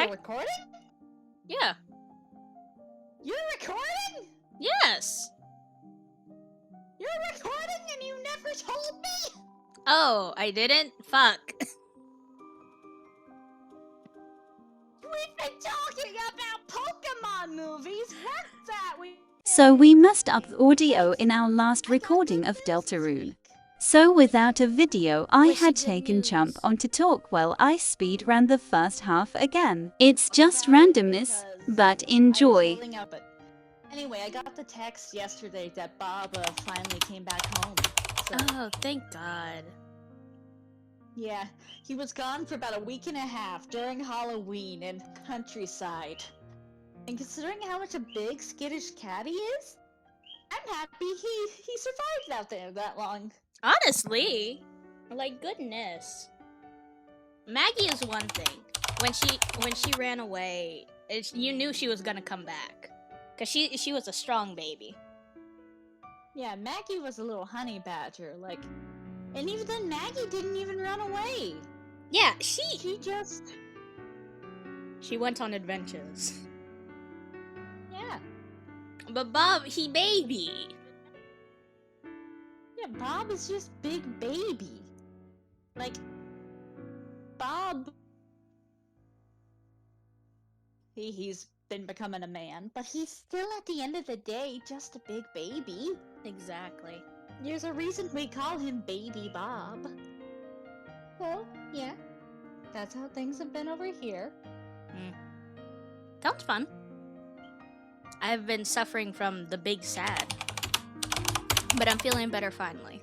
still recording? Yeah. You're recording? Yes. You're recording and you never told me? Oh, I didn't? Fuck. We've been talking about Pokemon movies. What's that? So we messed up the audio in our last recording of Deltarune. So without a video, I had taken Chump on to talk while I speed ran the first half again. It's just randomness, but enjoy. Anyway, I got the text yesterday that Bob finally came back home. So. Oh, thank God. Yeah, he was gone for about a week and a half during Halloween in countryside. And considering how much a big, skittish cat he is, I'm happy he survived out there that long. Honestly, like goodness. Maggie is one thing. When she ran away, you knew she was gonna come back, cause she was a strong baby. Yeah, Maggie was a little honey badger, like, and even then Maggie didn't even run away. Yeah, she went on adventures. Yeah. But Bob, he baby. Yeah, Bob is just big baby. Like, Bob... He's been becoming a man, but he's still at the end of the day just a big baby. Exactly. There's a reason we call him Baby Bob. Well, yeah. That's how things have been over here. Sounds fun. I've been suffering from the big sad. But I'm feeling better finally.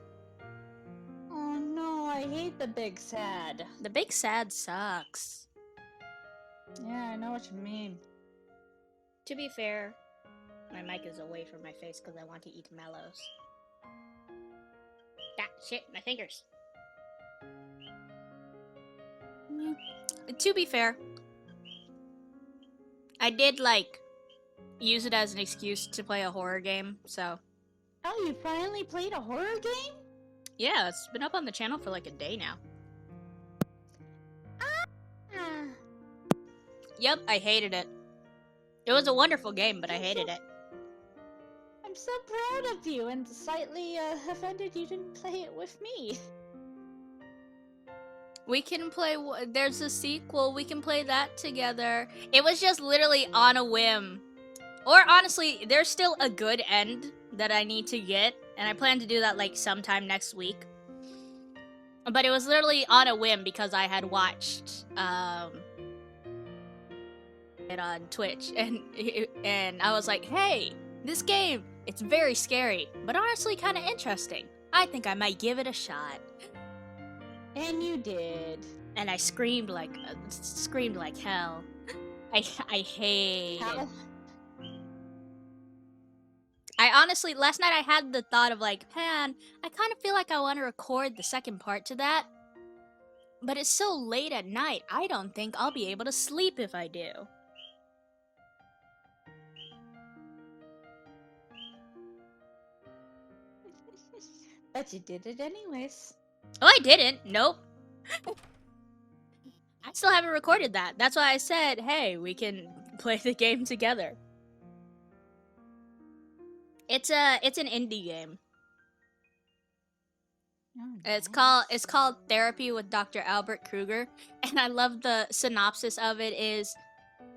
Oh no, I hate the big sad. The big sad sucks. Yeah, I know what you mean. To be fair, my mic is away from my face because I want to eat mellows. Ah, shit, my fingers. To be fair, I did, like, use it as an excuse to play a horror game, so... Oh, you finally played a horror game? Yeah, it's been up on the channel for like a day now. Yep, I hated it. It was a wonderful game, but I hated it. I'm so proud of you and slightly offended you didn't play it with me. We can play, there's a sequel, we can play that together. It was just literally on a whim. Or honestly, there's still a good end that I need to get, and I plan to do that like sometime next week. But it was literally on a whim because I had watched it on Twitch, and I was like, hey, this game, it's very scary, but honestly kind of interesting. I think I might give it a shot. And you did. And I screamed like hell. I hate it. I honestly, last night I had the thought of like, man, I kind of feel like I want to record the second part to that. But it's so late at night, I don't think I'll be able to sleep if I do. But you did it anyways. Oh, I didn't. Nope. I still haven't recorded that. That's why I said, hey, we can play the game together. It's an indie game. Oh, It's called Therapy with Dr. Albert Kruger, and I love the synopsis of it is,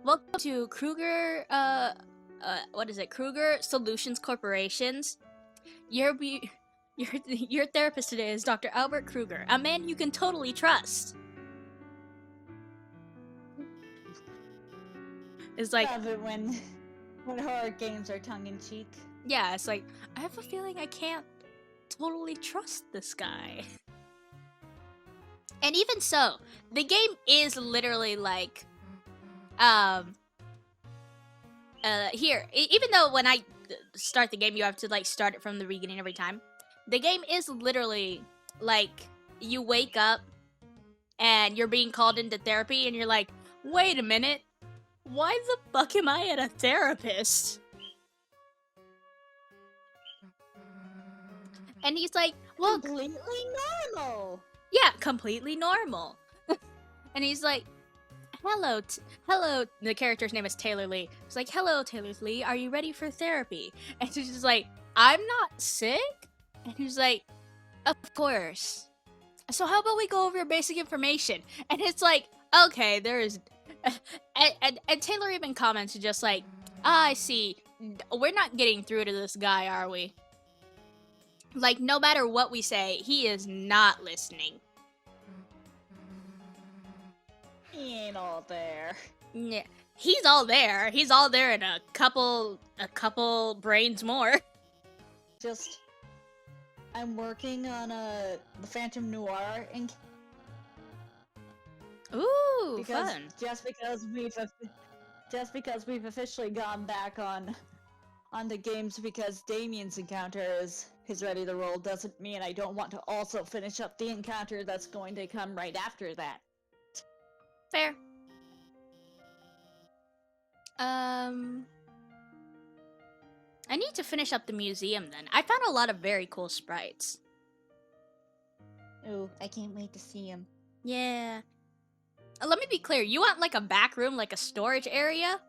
welcome to Kruger Kruger Solutions Corporations. Your therapist today is Dr. Albert Kruger, a man you can totally trust. It's like, love it when horror games are tongue-in-cheek. yeah, it's like, I have a feeling I can't totally trust this guy. And even so, the game is literally like, here, even though when I start the game, you have to like start it from the beginning every time. The game is literally like, you wake up and you're being called into therapy and you're like, wait a minute, why the fuck am I at a therapist? And he's like, well, completely normal. Yeah, completely normal. And he's like, hello, the character's name is Taylor Lee. It's like, hello, Taylor Lee, are you ready for therapy? And she's just like, I'm not sick? And he's like, of course. So how about we go over your basic information? And it's like, okay, there is... And Taylor even comments just like, I see, we're not getting through to this guy, are we? Like, no matter what we say, he is not listening. He ain't all there. Yeah, he's all there. He's all there in a couple brains more. Just, I'm working on the Phantom Noir and Ooh, fun. Just because we've officially gone back on the games because Damien's encounter is ready to roll doesn't mean I don't want to also finish up the encounter that's going to come right after that. Fair. I need to finish up the museum then. I found a lot of very cool sprites. Ooh, I can't wait to see him. Yeah. Let me be clear, you want like a back room, like a storage area?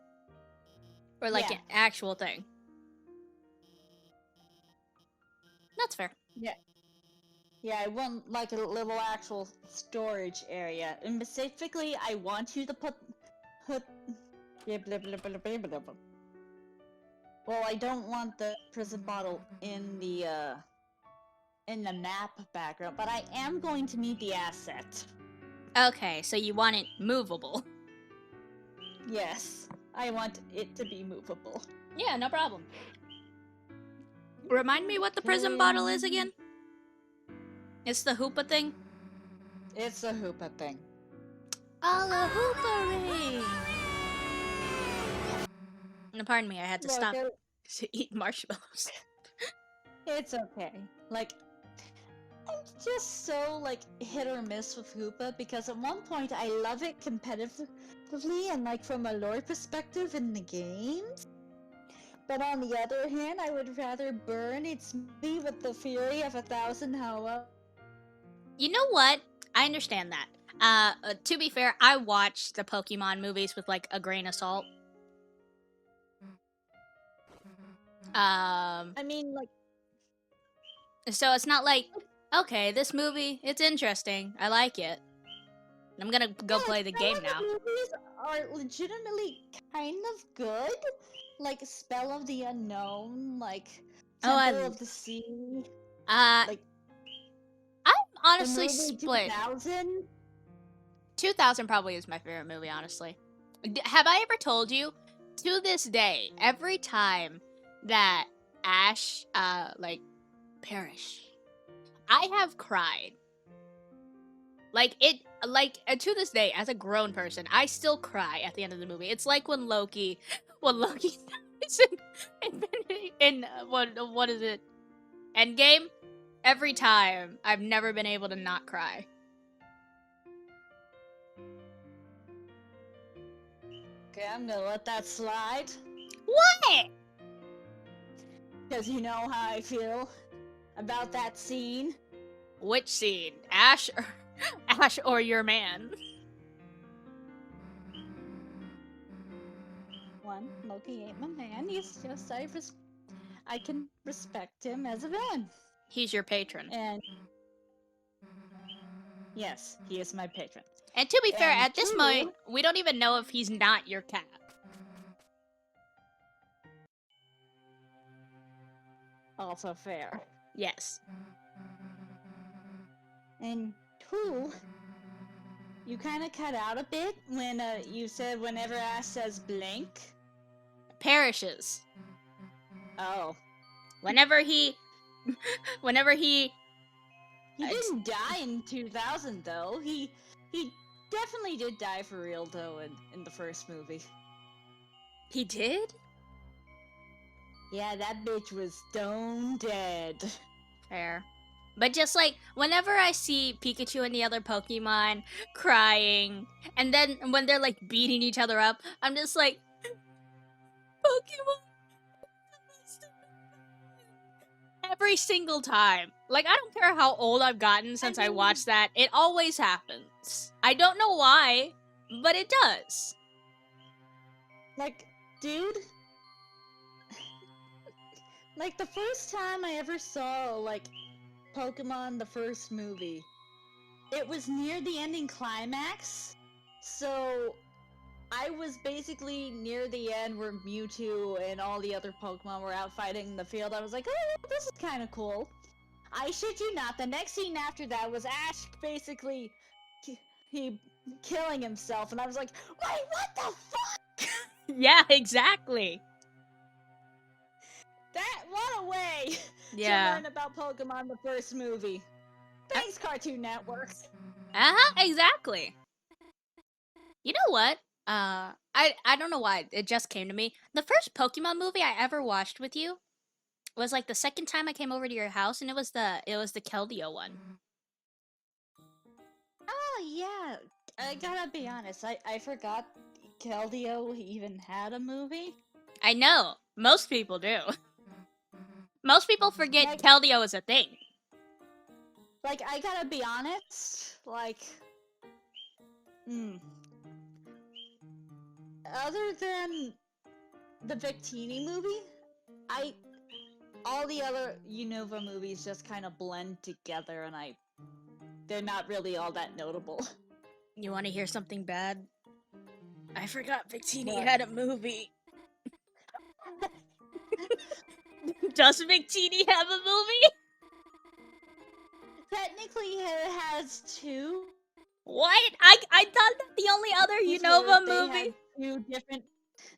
Or like an actual thing? That's fair. Yeah. Yeah, I want like a little actual storage area. And specifically, I want you to put well, I don't want the prison bottle in the map background, but I am going to need the asset. Okay, so you want it movable. Yes, I want it to be movable. Yeah, no problem. Remind me what the prison bottle is again? It's the Hoopa thing? It's a Hoopa thing. Oh, the Hoopa ring! No, pardon me, I had to stop to eat marshmallows. It's okay. Like, I'm just so, like, hit or miss with Hoopa, because at one point I love it competitively and, like, from a lore perspective in the games. But on the other hand, I would rather burn its meat with the fury of 1,000 Hawa. You know what? I understand that. To be fair, I watched the Pokemon movies with, like, a grain of salt. I mean, like... So it's not like, okay, this movie, it's interesting. I like it. I'm gonna go play the game now. The movies are legitimately kind of good. Like, Spell of the Unknown, like, Temple of the Sea. Like, I'm honestly split. 2000? 2000 probably is my favorite movie, honestly. Have I ever told you? To this day, every time that Ash, like, perish, I have cried. Like, to this day, as a grown person, I still cry at the end of the movie. It's like when Loki dies in what is it? Endgame? Every time, I've never been able to not cry. Okay, I'm gonna let that slide. What? Because you know how I feel about that scene. Which scene? Ash or your man? One, Loki ain't my man. He's just, I can respect him as a man. He's your patron. And yes, he is my patron. And to be fair, And at this point, we don't even know if he's not your cat. Also fair. Yes. And two, you kind of cut out a bit when you said whenever Ash says blink. Perishes. Oh. Whenever he... He didn't die in 2000, though. He definitely did die for real, though, in the first movie. He did? Yeah, that bitch was stone dead. Fair. But just like, whenever I see Pikachu and the other Pokemon crying, and then when they're like beating each other up, I'm just like, Pokemon. Every single time. Like, I don't care how old I've gotten since I watched that, it always happens. I don't know why. but it does. Like, dude, like the first time I ever saw, like, Pokemon the first movie, it was near the ending climax, so I was basically near the end where Mewtwo and all the other Pokemon were out fighting in the field. I was like, oh, this is kind of cool. I shit you not, the next scene after that was Ash basically he killing himself, and I was like, wait, what the fuck? Yeah, exactly. What a way Yeah. to learn about Pokemon the first movie. Thanks, Cartoon Network. Exactly. You know what? I don't know why it just came to me. The first Pokemon movie I ever watched with you was like the second time I came over to your house, and it was the Keldeo one. Oh yeah, I gotta be honest. I forgot Keldeo even had a movie. I know most people do. Most people forget Like- Keldeo is a thing. Like, I gotta be honest. Like, other than the Victini movie, all the other Unova movies just kind of blend together, and they're not really all that notable. You want to hear something bad? I forgot Victini What? had a movie. Does Victini have a movie? Technically, it has two. What? I thought that the only other Unova movie.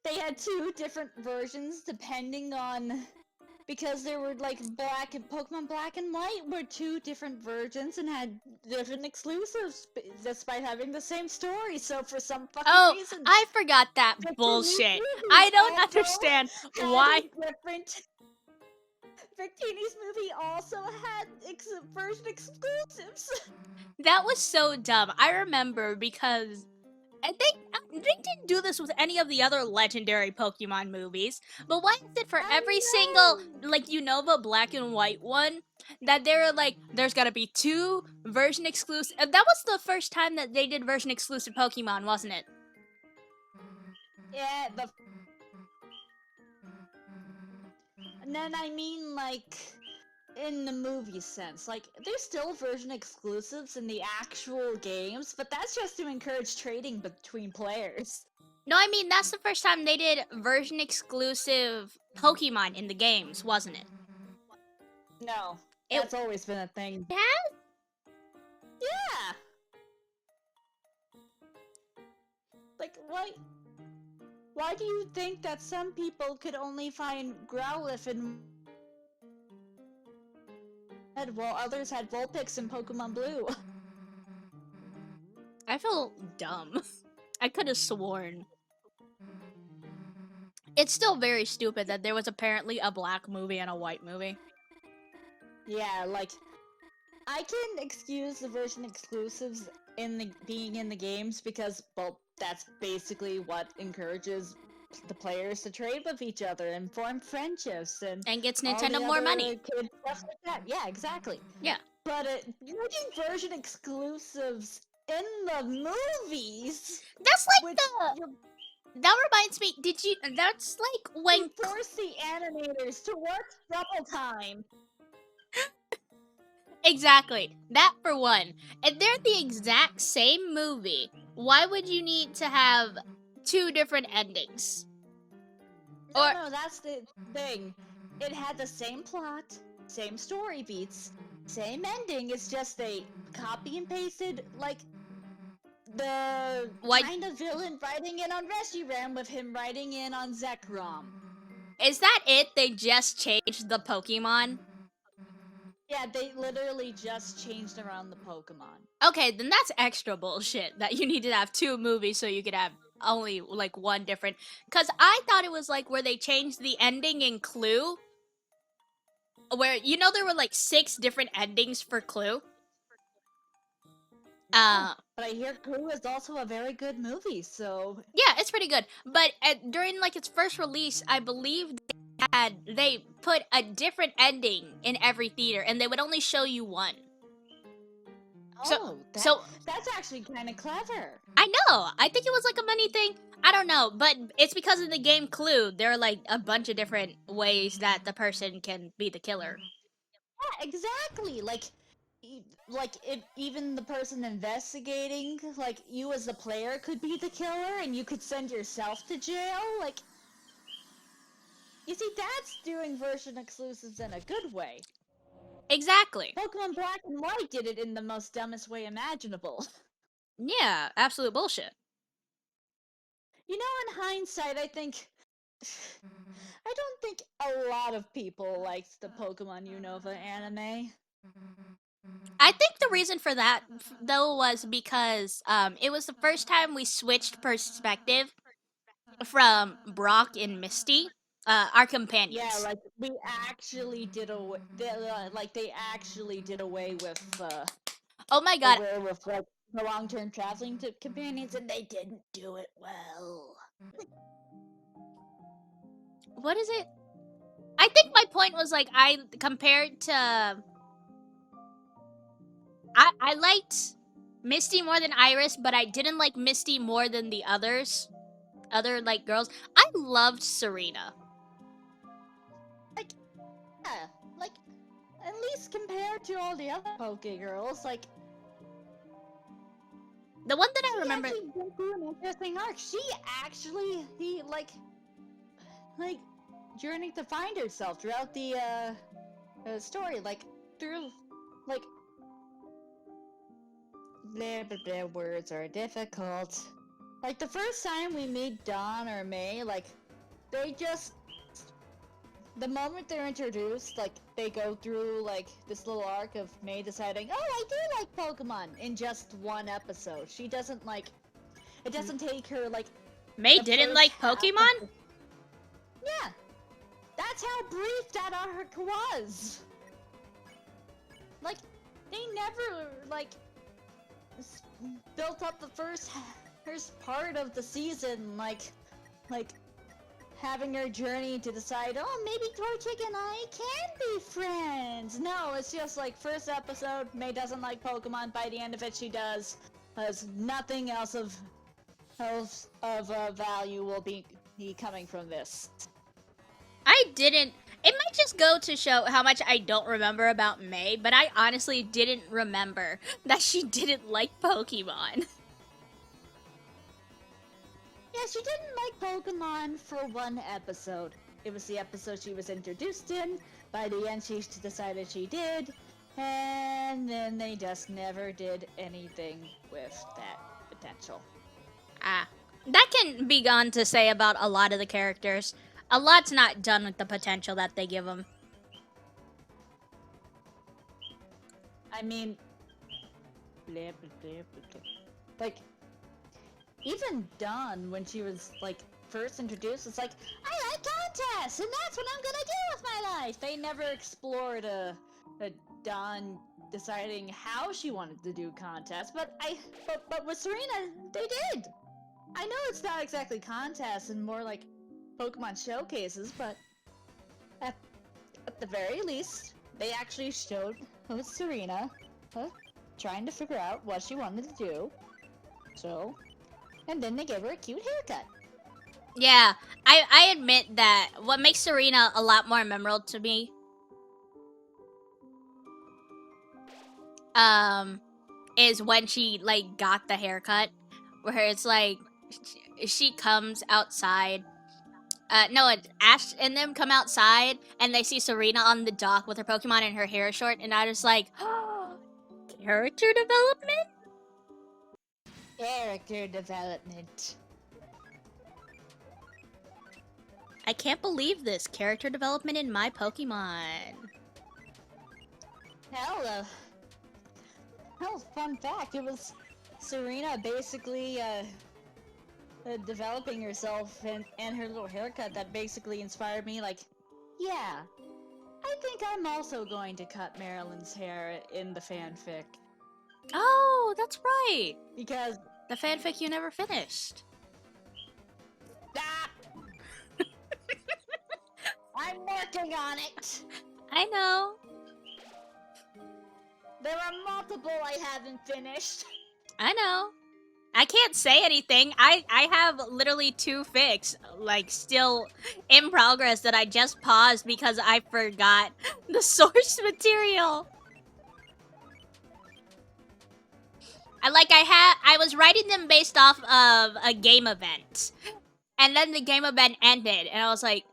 They had two different versions depending on, because there were like Pokemon Black and White were two different versions and had different exclusives despite having the same story. So for some fucking reason, I forgot that Victini's bullshit. movie I don't also understand had why. different. Victini's movie also had version exclusives. That was so dumb. I remember because they didn't do this with any of the other legendary Pokemon movies. But why is it for every single like Unova Black and White one that they were like, there's gotta be two version exclusive? That was the first time that they did version exclusive Pokemon, wasn't it? Yeah, and then I mean, like, in the movie sense, like, there's still version exclusives in the actual games, but that's just to encourage trading between players. No, I mean that's the first time they did version exclusive Pokemon in the games, wasn't it? No, that's always been a thing. Yeah? Yeah! Like, why do you think that some people could only find Growlithe in Red while others had Vulpix in Pokemon Blue? I feel dumb. I could have sworn. It's still very stupid that there was apparently a black movie and a white movie. Yeah, like, I can excuse the version exclusives being in the games because, well, that's basically what encourages the players to trade with each other and form friendships and gets all Nintendo the more other money. kid stuff like that. Yeah, exactly. Yeah. But using version exclusives in the movies, That's like which that reminds me, that's like when you force the animators to work double time. Exactly. That for one. And they're the exact same movie. Why would you need to have two different endings? No, that's the thing. It had the same plot, same story beats, same ending. It's just they copy and pasted, like, the kind of villain riding in on Reshiram with him riding in on Zekrom. Is that it? They just changed the Pokemon? Yeah, they literally just changed around the Pokemon. Okay, then that's extra bullshit that you need to have two movies so you could have only like one different. Because I thought it was like where they changed the ending in Clue. Where, you know, there were like 6 different endings for Clue. But I hear Clue is also a very good movie, so... Yeah, it's pretty good. But during like its first release, I believe they put a different ending in every theater, and they would only show you one. Oh, So that's actually kind of clever. I know. I think it was like a money thing. I don't know, but it's because in the game Clue, there are like a bunch of different ways that the person can be the killer. Yeah, exactly. Like even the person investigating, like you as the player could be the killer, and you could send yourself to jail. Like, you see, that's doing version exclusives in a good way. Exactly. Pokemon Black and White did it in the most dumbest way imaginable. Yeah, absolute bullshit. You know, in hindsight, I think. I don't think a lot of people liked the Pokemon Unova anime. I think the reason for that, though, was because it was the first time we switched perspective from Brock and Misty, our companions. Yeah, like we actually did away. They actually did away with. Oh my god. Away with like the long-term traveling companions, and they didn't do it well. What is it? I think my point was like I compared to. I liked Misty more than Iris, but I didn't like Misty more than the others. Other like girls. I loved Serena. Like, yeah, like at least compared to all the other Poke girls, like The one that I she remember. actually went through an interesting arc. He like journeyed to find herself throughout the story, like through like blah blah blah. Words are difficult. Like the first time we meet Dawn or May, like they just the moment they're introduced, like they go through like this little arc of May deciding, oh, I do like Pokemon in just one episode. She doesn't like it doesn't take her like May the didn't first like half of Pokemon? Yeah. That's how brief that arc was. Like they never like built up the first part of the season like having her journey to decide, oh, maybe Torchic and I can be friends. No, it's just like first episode, May doesn't like Pokemon. By the end of it, she does. As nothing else of value will be coming from this. I didn't. It might just go to show how much I don't remember about May, but I honestly didn't remember that she didn't like Pokemon. Yeah, she didn't like Pokemon for one episode. It was the episode she was introduced in. By the end, she decided she did. And then they just never did anything with that potential. That can be gone to say about a lot of the characters. A lot's not done with the potential that they give them. I mean, blah, blah, blah, blah. Like, even Dawn, when she was like first introduced, it's like, I like contests, and that's what I'm gonna do with my life. They never explored a Dawn deciding how she wanted to do contests, but with Serena, they did. I know it's not exactly contests and more like Pokemon showcases, but at the very least, they actually showed Serena trying to figure out what she wanted to do. So, and then they gave her a cute haircut. Yeah, I admit that what makes Serena a lot more memorable to me is when she like got the haircut where it's like she comes outside. No, Ash and them come outside and they see Serena on the dock with her Pokemon and her hair is short, and I was like, character development? Character development. I can't believe this. Character development in my Pokemon. Hell, fun fact, it was Serena basically, developing herself and her little haircut that basically inspired me, like, yeah, I think I'm also going to cut Marilyn's hair in the fanfic. Oh, that's right. Because... the fanfic you never finished. Ah! I'm working on it! I know. There are multiple I haven't finished. I know. I can't say anything. I have literally 2 fics, like, still in progress that I just paused because I forgot the source material. I was writing them based off of a game event. And then the game event ended, and I was like,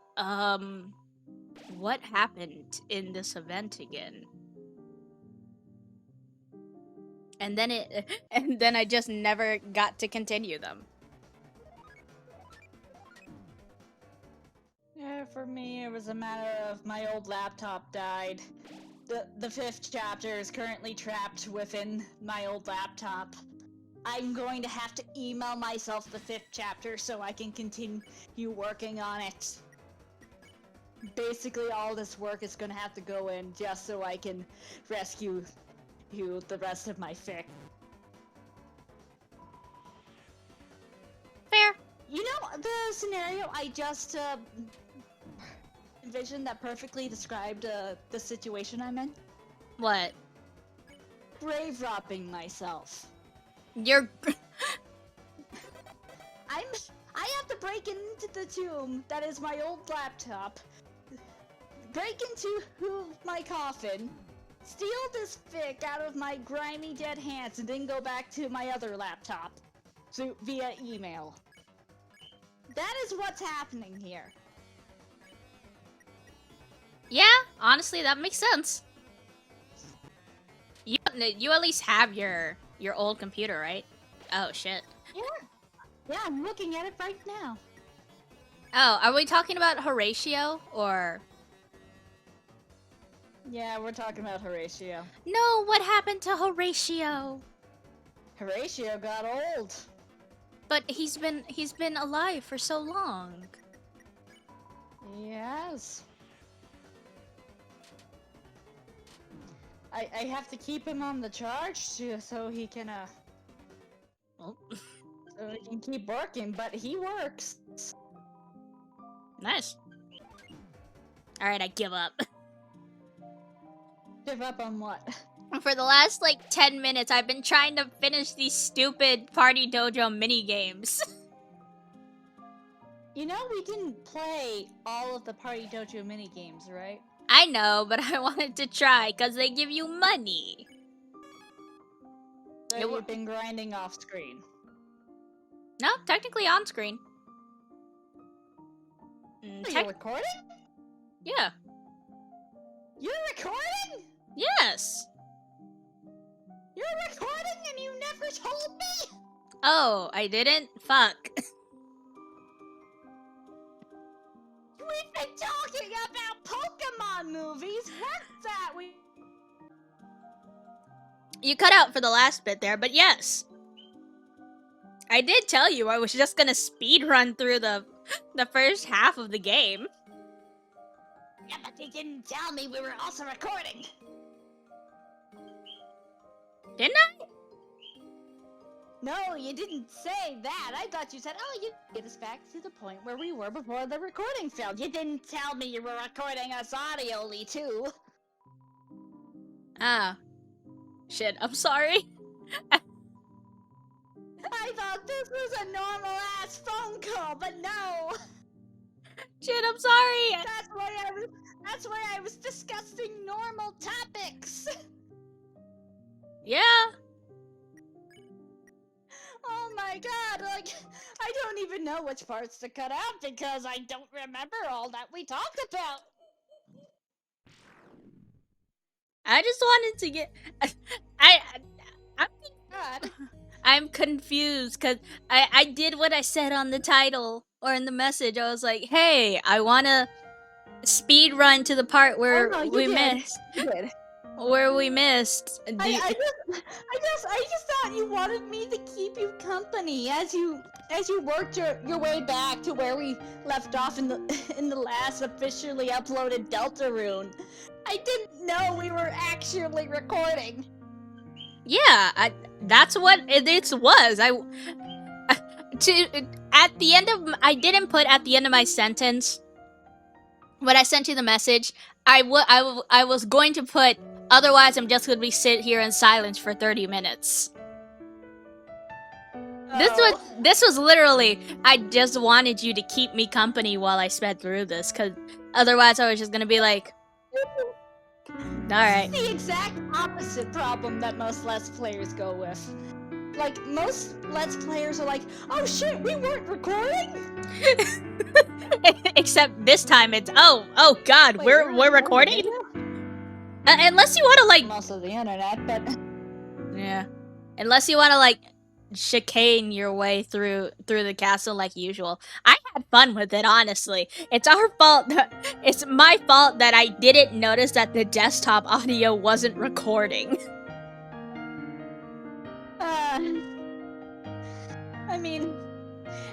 what happened in this event again? And then I just never got to continue them. Yeah, for me, it was a matter of my old laptop died. The 5th chapter is currently trapped within my old laptop. I'm going to have to email myself the 5th chapter so I can continue working on it. Basically, all this work is going to have to go in just so I can rescue the rest of my fic. Fair. You know, the scenario I just envisioned that perfectly described the situation I'm in? What? Grave robbing myself. You're... I have to break into the tomb that is my old laptop, break into my coffin, steal this fic out of my grimy dead hands, and then go back to my other laptop via email. That is what's happening here. Yeah, honestly, that makes sense. You at least have your old computer, right? Oh, shit. Yeah, I'm looking at it right now. Oh, are we talking about Horatio, or...? Yeah, we're talking about Horatio. No, what happened to Horatio? Horatio got old. But he's been alive for so long. Yes. I have to keep him on the charge so he can Oh. so he can keep working, but he works. Nice. Alright, I give up. Give up on what? For the last, like, 10 minutes, I've been trying to finish these stupid Party Dojo mini-games. You know, we didn't play all of the Party Dojo mini-games, right? I know, but I wanted to try, because they give you money. So you've been grinding off-screen. No, technically on-screen. Are you recording? Yeah. You're recording? Yes! You're recording and you never told me? Oh, I didn't? Fuck. We've been talking about Pokemon movies. What's that? You cut out for the last bit there, but yes. I did tell you I was just gonna speedrun through the first half of the game. Yeah, but they didn't tell me we were also recording. Didn't I? No, you didn't say that. I thought you said, oh, you get us back to the point where we were before the recording failed. You didn't tell me you were recording us audioly, too. Ah. Shit, I'm sorry. I thought this was a normal-ass phone call, but no! Shit, I'm sorry! That's why I was discussing normal topics! Yeah. Oh my god, like, I don't even know which parts to cut out because I don't remember all that we talked about. I just wanted to get... I'm confused because I did what I said on the title or in the message. I was like, hey, I want to speed run to the part where we missed. You did. Where we missed. I just thought you wanted me to keep you company as you worked your way back to where we left off in the last officially uploaded Deltarune. I didn't know we were actually recording. Yeah, that's what it was. I didn't put at the end of my sentence when I sent you the message. I was going to put Otherwise, I'm just gonna be sit here in silence for 30 minutes. Oh. This was literally, I just wanted you to keep me company while I sped through this, cause otherwise I was just gonna be like, alright. It's the exact opposite problem that most Let's Players go with. Like, most Let's Players are like, oh shit, we weren't recording? Except this time it's, oh god, Wait, we're recording? Unless you wanna like, Most of the internet, but... yeah. Unless you wanna like, chicane your way through the castle like usual. I had fun with it, honestly. It's our fault it's my fault that I didn't notice that the desktop audio wasn't recording. I mean,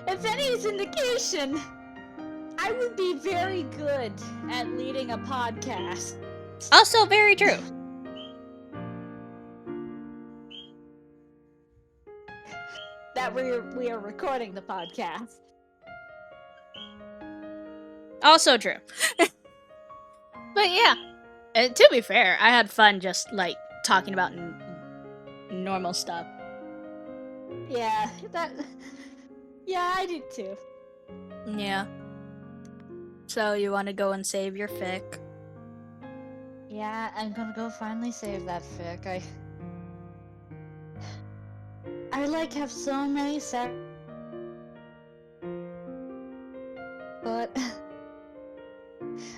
if any is indication, I would be very good at leading a podcast. Also very true. That we are recording the podcast. Also true. But yeah, to be fair, I had fun just like talking about normal stuff. Yeah, yeah, I did too. Yeah. So you want to go and save your fic? Yeah, I'm gonna go finally save that fic. I like have so many but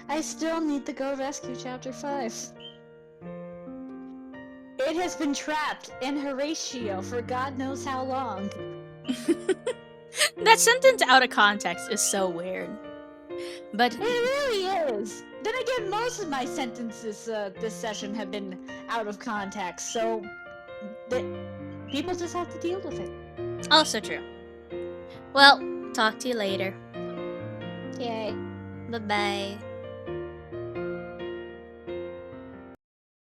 I still need to go rescue chapter 5. It has been trapped in Horatio for God knows how long. That sentence out of context is so weird. But It really is. Then again, most of my sentences this session have been out of context, so people just have to deal with it. also true. Well, talk to you later. Yay. Bye-bye.